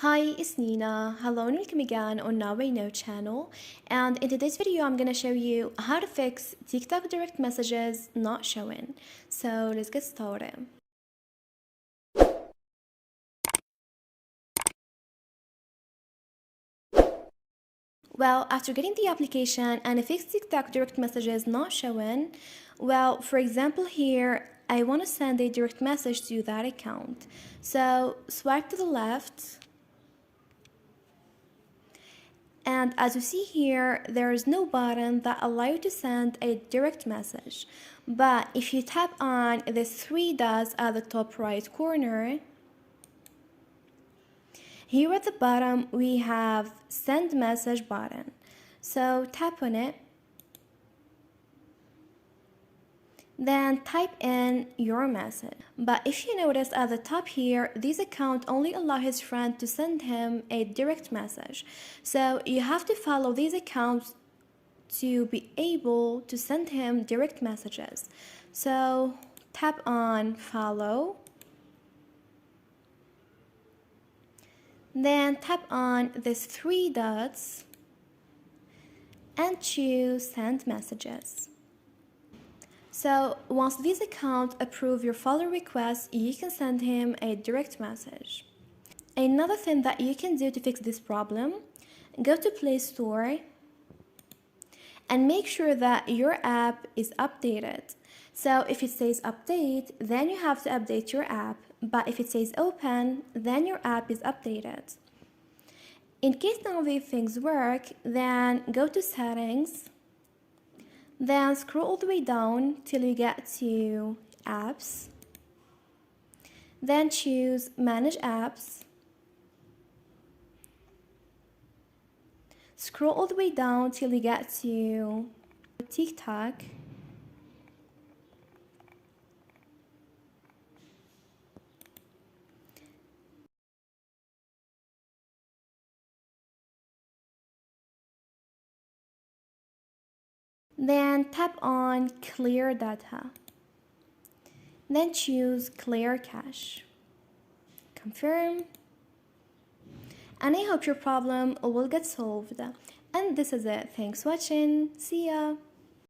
Hi, it's Nina. Hello and welcome again on Now I Know channel. And in today's video, I'm gonna show you how to fix TikTok direct messages not showing. So let's get started. Well, after getting the application and fix TikTok direct messages not showing, well, for example here, I want to send a direct message to that account. So swipe to the left. And as you see here, there is no button that allows you to send a direct message. But if you tap on the three dots at the top right corner, here at the bottom we have send message button. So tap on it. Then type in your message. But if you notice at the top here, this account only allows his friend to send him a direct message. So you have to follow these accounts to be able to send him direct messages. So tap on follow. Then tap on these three dots and choose send messages. So once this account approves your follow request, you can send him a direct message. Another thing that you can do to fix this problem, go to Play Store and make sure that your app is updated. So if it says update, then you have to update your app. But if it says open, then your app is updated. In case none of these things work, then go to settings. Then scroll all the way down till you get to apps. Then choose manage apps. Scroll all the way down till you get to TikTok. Then tap on clear data. Then choose clear cache. Confirm. And I hope your problem will get solved. And this is it. Thanks for watching. See ya.